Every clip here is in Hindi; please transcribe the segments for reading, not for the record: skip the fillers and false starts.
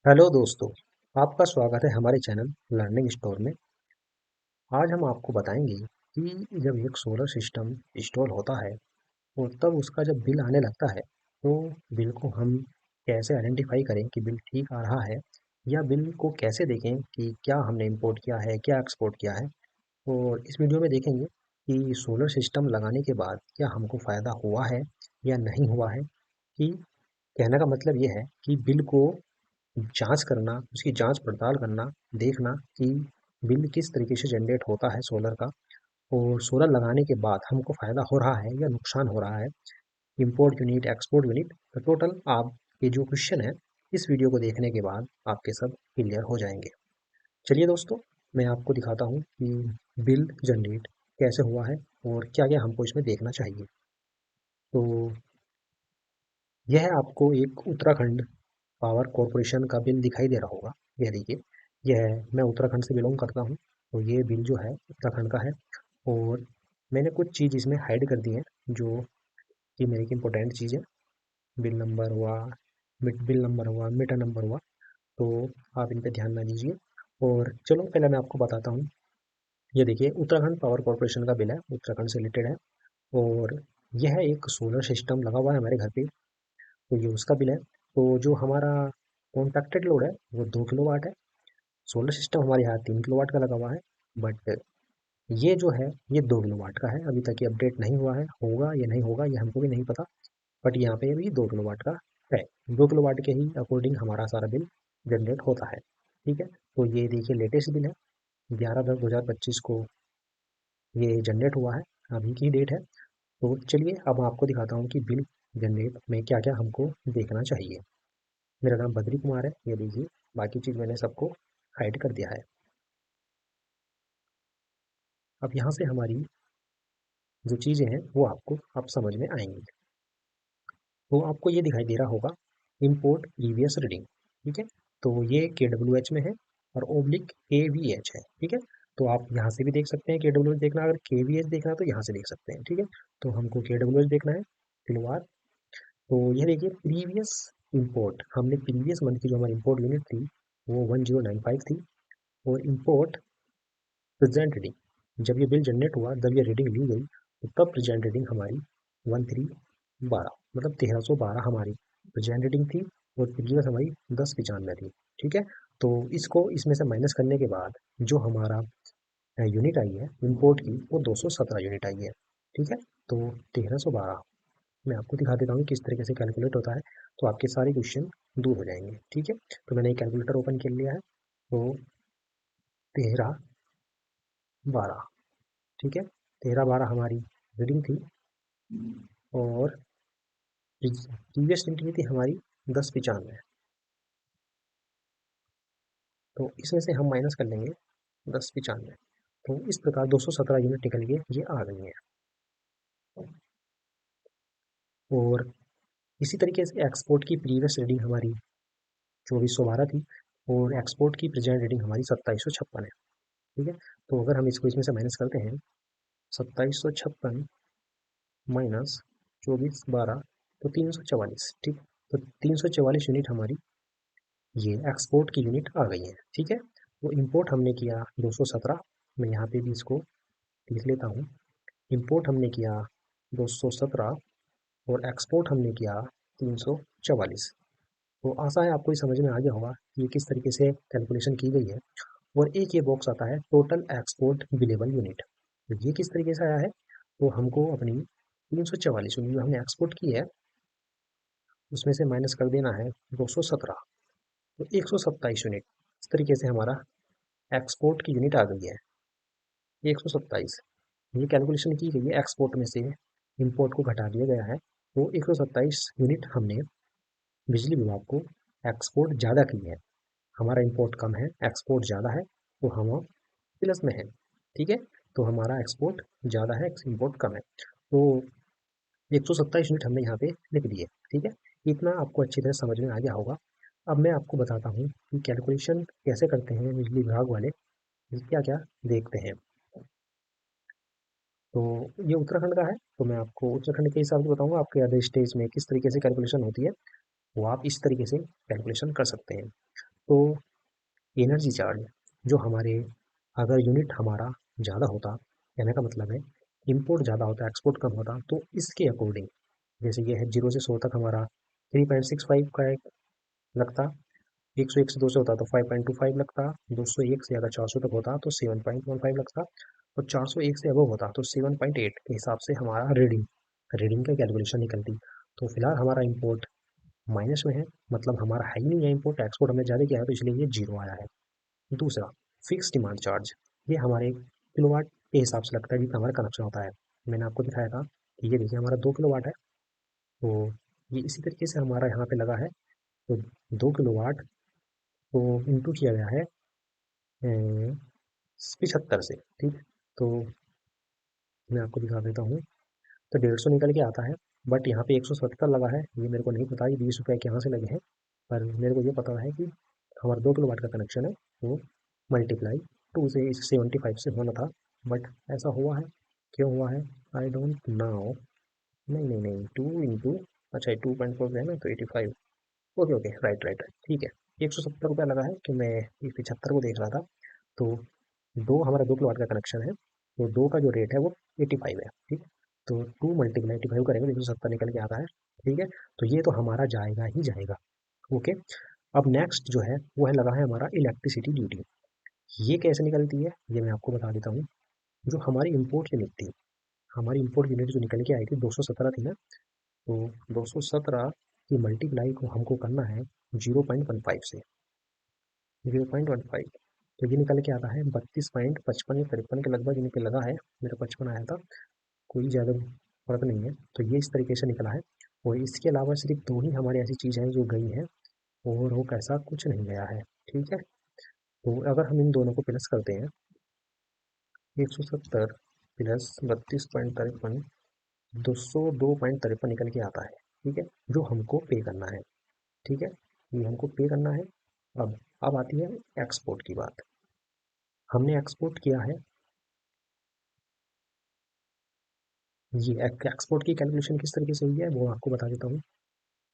हेलो दोस्तों, आपका स्वागत है हमारे चैनल लर्निंग स्टोर में। आज हम आपको बताएंगे कि जब एक सोलर सिस्टम इंस्टॉल होता है और तब उसका जब बिल आने लगता है तो बिल को हम कैसे आइडेंटिफाई करें कि बिल ठीक आ रहा है, या बिल को कैसे देखें कि क्या हमने इंपोर्ट किया है, क्या एक्सपोर्ट किया है। और इस वीडियो में देखेंगे कि सोलर सिस्टम लगाने के बाद क्या हमको फ़ायदा हुआ है या नहीं हुआ है। कि कहने का मतलब ये है कि बिल को जाँच करना, उसकी जाँच पड़ताल करना, देखना कि बिल किस तरीके से जनरेट होता है सोलर का, और सोलर लगाने के बाद हमको फ़ायदा हो रहा है या नुकसान हो रहा है, इम्पोर्ट यूनिट, एक्सपोर्ट यूनिट। तो टोटल आपके जो क्वेश्चन है इस वीडियो को देखने के बाद आपके सब क्लियर हो जाएंगे। चलिए दोस्तों, मैं आपको दिखाता हूँ कि बिल जनरेट कैसे हुआ है और क्या क्या हमको इसमें देखना चाहिए। तो यह आपको एक उत्तराखंड पावर कॉरपोरेशन का बिल दिखाई दे रहा होगा। यह देखिए, यह मैं उत्तराखंड से बिलोंग करता हूँ, तो ये बिल जो है उत्तराखंड का है। और मैंने कुछ चीज़ इसमें हाइड कर दी है जो कि मेरी की इम्पोर्टेंट चीज़ है। बिल नंबर हुआ, मिट बिल नंबर हुआ, मीटर नंबर हुआ, तो आप इन पे ध्यान ना दीजिए। और चलो पहले मैं आपको बताता हूँ। ये देखिए, उत्तराखंड पावर कॉरपोरेशन का बिल है, उत्तराखंड से रिलेटेड है। और यह एक सोलर सिस्टम लगा हुआ है हमारे घर पे, तो ये उसका बिल है। तो जो हमारा कॉन्ट्रैक्टेड लोड है वो 2 किलोवाट है। सोलर सिस्टम हमारे यहाँ 3 किलोवाट का लगा हुआ है। बट ये जो है ये 2 किलोवाट का है। अभी तक ये अपडेट नहीं हुआ है, होगा या नहीं होगा ये हमको भी नहीं पता। बट यहाँ पे अभी 2 किलोवाट का है। 2 किलोवाट के ही अकॉर्डिंग हमारा सारा बिल जनरेट होता है। ठीक है, तो ये देखिए लेटेस्ट बिल है, 11/10/2025 को ये जनरेट हुआ है, अभी की डेट है। तो चलिए अब आपको दिखाता हूँ कि बिल जनरेट में क्या क्या हमको देखना चाहिए। मेरा नाम बद्री कुमार है, ये देखिए, बाकी चीज़ मैंने सबको हाइड कर दिया है। अब यहाँ से हमारी जो चीज़ें हैं वो आपको अब समझ में आएंगी। तो आपको ये दिखाई दे रहा होगा, इम्पोर्ट प्रीवियस रीडिंग। ठीक है, तो ये KWH में है और ओब्लिक KVH है। ठीक है, तो आप यहाँ से भी देख सकते हैं KWH देखना, अगर KVH देखना है तो यहाँ से देख सकते हैं। ठीक है, तो हमको KWH देखना है किलोवाट। तो ये देखिए, प्रीवियस इम्पोर्ट, हमने प्रीवियस मंथ की जो हमारी इम्पोर्ट यूनिट थी वो 1095 थी। और इम्पोर्ट प्रेजेंट रीडिंग, जब ये बिल जनरेट हुआ, जब ये रीडिंग ली गई, तो तब प्रेजेंट रीडिंग हमारी 1312, मतलब 1312 हमारी प्रेजेंट रीडिंग थी। और प्रीवियस हमारी 1095 थी। ठीक है, तो इसको इसमें से माइनस करने के बाद जो हमारा यूनिट आई है इम्पोर्ट की वो 217 यूनिट आई है। ठीक है, तो 1312 मैं आपको दिखा देता हूँ किस तरीके से कैलकुलेट होता है, तो आपके सारे क्वेश्चन दूर हो जाएंगे। ठीक है, तो मैंने एक कैलकुलेटर ओपन कर लिया है। तो 1312, ठीक है, 1312 हमारी रीडिंग थी। और प्रीवियस रीडिंग थी हमारी 1095। तो इसमें से हम माइनस कर लेंगे 1095। तो इस प्रकार 217 यूनिट निकल के ये आ गई है। और इसी तरीके से एक्सपोर्ट की प्रीवियस रीडिंग हमारी 2412 थी, और एक्सपोर्ट की प्रेजेंट रीडिंग हमारी 2756 है। ठीक है, तो अगर हम इसको इसमें से माइनस करते हैं, 2756 माइनस 2412, तो 344। ठीक, तो 344 यूनिट हमारी ये एक्सपोर्ट की यूनिट आ गई है। ठीक है, तो इंपोर्ट हमने किया 217, मैं यहाँ पे भी इसको लिख लेता हूँ। इंपोर्ट हमने किया 217 और एक्सपोर्ट हमने किया 344। तो आशा है आपको ये समझ में आ गया होगा कि ये किस तरीके से कैलकुलेशन की गई है। और एक ये बॉक्स आता है टोटल एक्सपोर्ट बिलेबल यूनिट, तो ये किस तरीके से आया है, तो हमको अपनी 344 यूनिट जो हमने एक्सपोर्ट की है उसमें से माइनस कर देना है 217, तो 127 यूनिट। इस तरीके से हमारा एक्सपोर्ट की यूनिट आ गई है 127। ये कैलकुलेशन की गई है, एक्सपोर्ट में से इंपोर्ट को घटा दिया गया है। तो 127 यूनिट हमने बिजली विभाग को एक्सपोर्ट ज़्यादा की है। हमारा इंपोर्ट कम है, एक्सपोर्ट ज़्यादा है, तो हम प्लस में है। ठीक है, तो हमारा एक्सपोर्ट ज़्यादा है, इंपोर्ट कम है। तो 127 यूनिट हमने यहाँ पे लिख दिए। ठीक है, इतना आपको अच्छी तरह समझ में आ गया होगा। अब मैं आपको बताता हूँ कि कैलकुलेशन कैसे करते हैं बिजली विभाग वाले, क्या क्या देखते हैं। तो ये उत्तराखंड का है, तो मैं आपको उत्तराखंड के हिसाब से बताऊंगा, आपके अदर स्टेट्स में किस तरीके से कैलकुलेशन होती है वो आप इस तरीके से कैलकुलेशन कर सकते हैं। तो एनर्जी चार्ज जो हमारे, अगर यूनिट हमारा ज़्यादा होता, कहने का मतलब है इम्पोर्ट ज़्यादा होता एक्सपोर्ट कम होता, तो इसके अकॉर्डिंग जैसे ये है 0 से 100 तक हमारा 3.65 का एक लगता, 101 से 200 होता तो 5.25 लगता, 201 से अगर 400 तक होता तो 7.15 लगता, और 401 से अबव होता तो 7.8 के हिसाब से हमारा रीडिंग रीडिंग का कैलकुलेशन निकलती। तो फिलहाल हमारा इम्पोर्ट माइनस में है, मतलब हमारा है ही नहीं है इम्पोर्ट, एक्सपोर्ट हमने ज़्यादा किया है तो इसलिए ये जीरो आया है। दूसरा, फिक्स डिमांड चार्ज, ये हमारे किलोवाट के हिसाब से लगता है जितना हमारा कनेक्शन होता है। मैंने आपको दिखाया था कि ये देखिए हमारा 2 किलोवाट है, तो ये इसी तरीके से हमारा यहाँ पे लगा है, तो 2 किलोवाट को इंटू किया गया है 75 से, ठीक। तो मैं आपको दिखा देता हूँ, तो 150 निकल के आता है, बट यहाँ पे 170 लगा है, ये मेरे को नहीं पता ये 20 रुपये कहाँ से लगे हैं, पर मेरे को ये पता है कि हमारा 2 किलोवाट का कनेक्शन है, वो मल्टीप्लाई 2 से 75 से होना था, बट ऐसा हुआ है, क्यों हुआ है आई डोंट नो। नहीं नहीं नहीं, 2 इंटू, अच्छा 2.4 है ना, तो 85, okay okay, right right right, ठीक है। 170 रुपया लगा है कि मैं इस 75 को देख रहा था। तो हमारा 2 किलोवाट का कनेक्शन है, तो दो का जो रेट है वो 85 है, ठीक। तो 2 × 85 करेंगे तो 170 निकल के आता है, ठीक है। तो ये तो हमारा जाएगा ही जाएगा, ओके। अब नेक्स्ट जो है वो है लगा है हमारा इलेक्ट्रिसिटी ड्यूटी। ये कैसे निकलती है ये मैं आपको बता देता हूँ। जो हमारी इम्पोर्ट यूनिट थी, हमारी इम्पोर्ट यूनिट जो निकल के आई थी 217 थी ना, तो 217 की मल्टीप्लाई को हमको करना है 0.15 से, 0.15, तो ये निकल के आता है 32.55 या 53 के लगभग इनके लगा है, मेरा 55 आया था, कोई ज़्यादा फर्क नहीं है। तो ये इस तरीके से निकला है, और इसके अलावा सिर्फ दो ही हमारी ऐसी चीज़ हैं जो गई हैं, और वो कैसा कुछ नहीं गया है, ठीक है। तो अगर हम इन दोनों को प्लस करते हैं, 170 प्लस 32.53, 202.53 निकल के आता है, ठीक है, जो हमको पे करना है, ठीक है, ये हमको पे करना है। अब आती है एक्सपोर्ट की बात। हमने एक्सपोर्ट किया है, ये एक्सपोर्ट की कैलकुलेशन किस तरीके से हुई है वो आपको बता देता हूँ।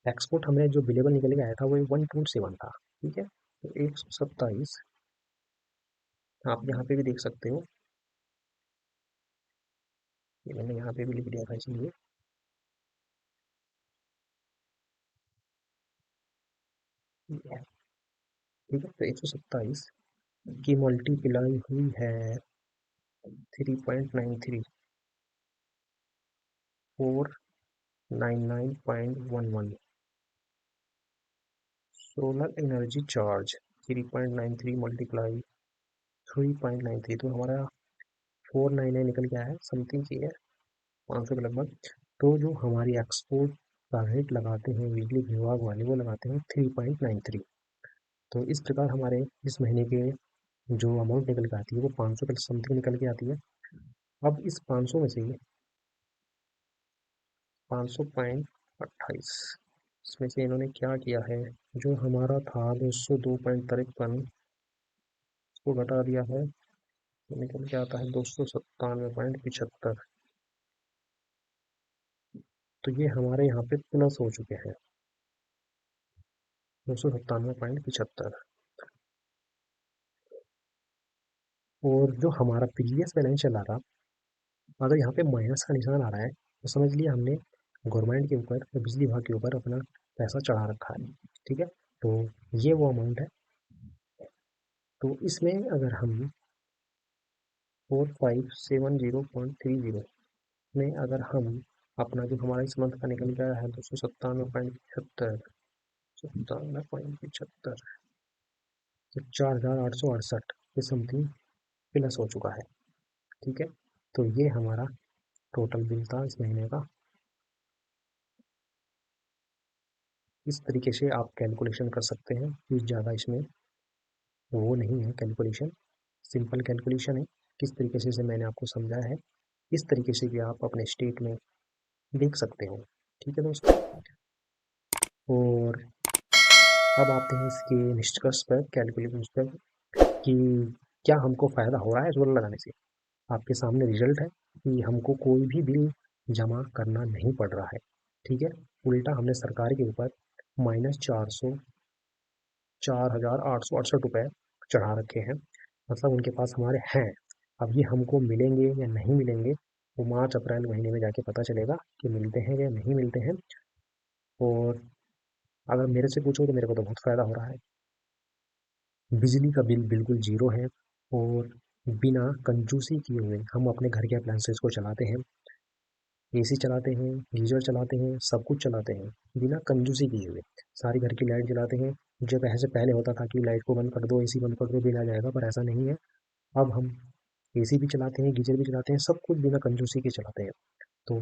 एक्सपोर्ट हमने जो बिलेबल निकल के आया था वो 1.7 था, ठीक है, तो 127, आप यहाँ पे भी देख सकते हो, ये मैंने यहाँ पे भी लिख दिया था इसलिए, ये है, ठीक है। तो 127 की मल्टीप्लाई हुई है 3.93, 499.11, सोलर एनर्जी चार्ज 3.93 मल्टीप्लाई 3.93, तो हमारा 499 निकल के आया है, समथिंग की है 500 के लगभग। तो जो हमारी एक्सपोर्ट का रेट लगाते हैं बिजली विभाग वाले, वो लगाते हैं 3.93। तो इस प्रकार हमारे इस महीने के जो अमाउंट निकल के आती है वो 500 के समथिंग निकल के आती है। अब इस 500 में से 500.28, इसमें से इन्होंने क्या किया है, जो हमारा था 202.53 उसको घटा दिया है, तो निकल के आता है 297.75। तो ये हमारे यहाँ पे प्लस हो चुके हैं 297.75। और जो हमारा प्रीवियस बैलेंस चला था, अगर यहाँ पे माइनस का निशान आ रहा है तो समझ लिया हमने गवर्नमेंट के ऊपर या बिजली विभाग के ऊपर अपना पैसा चढ़ा रखा है, ठीक है। तो ये वो अमाउंट है। तो इसमें अगर हम 4570.30 में अगर हम अपना जो हमारा इस मंथ का निकल गया है 297.75, 97.75, तो 4868 के समथिंग प्लस हो चुका है, ठीक है। तो ये हमारा टोटल बिल था इस महीने का। इस तरीके से आप कैलकुलेशन कर सकते हैं, कुछ ज़्यादा इसमें वो नहीं है कैलकुलेशन, सिंपल कैलकुलेशन है। किस तरीके से मैंने आपको समझाया है, इस तरीके से भी आप अपने स्टेट में देख सकते हो, ठीक है दोस्तों। और अब आते हैं इसके निष्कर्ष पर, कैलकुलेशन पर, कि क्या हमको फ़ायदा हो रहा है सोलर लगाने से। आपके सामने रिजल्ट है कि हमको कोई भी बिल जमा करना नहीं पड़ रहा है, ठीक है। उल्टा हमने सरकार के ऊपर -400 ₹4,868 चढ़ा रखे हैं, मतलब उनके पास हमारे हैं। अब ये हमको मिलेंगे या नहीं मिलेंगे, वो मार्च अप्रैल महीने में जाके पता चलेगा कि मिलते हैं या नहीं मिलते हैं। और अगर मेरे से पूछो तो मेरे को तो बहुत फ़ायदा हो रहा है। बिजली का बिल बिल्कुल ज़ीरो है, और बिना कंजूसी किए हुए हम अपने घर के अप्लायंसेस को चलाते हैं। एसी चलाते हैं, गीज़र चलाते हैं, सब कुछ चलाते हैं बिना कंजूसी किए हुए। सारी घर की लाइट जलाते हैं। जब ऐसे पहले होता था कि लाइट को बंद कर दो, एसी बंद कर दो, बिल आ जाएगा, पर ऐसा नहीं है। अब हम एसी भी चलाते हैं, गीज़र भी चलाते हैं, सब कुछ बिना कंजूसी के चलाते हैं। तो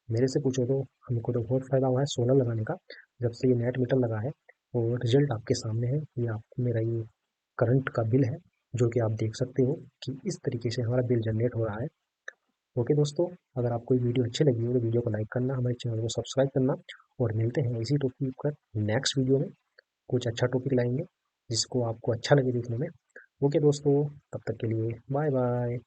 मेरे से पूछो तो हमको तो बहुत फ़ायदा हुआ है सोलर लगाने का, जब से ये नेट मीटर लगा है। और रिज़ल्ट आपके सामने है, ये मेरा ये करंट का बिल है, जो कि आप देख सकते हो कि इस तरीके से हमारा बिल जनरेट हो रहा है। ओके दोस्तों, अगर आपको ये वीडियो अच्छी लगी हो तो वीडियो को लाइक करना, हमारे चैनल को सब्सक्राइब करना, और मिलते हैं इसी टॉपिक पर नेक्स्ट वीडियो में। कुछ अच्छा टॉपिक लाएंगे जिसको आपको अच्छा लगे देखने में। ओके दोस्तों, तब तक के लिए बाय बाय।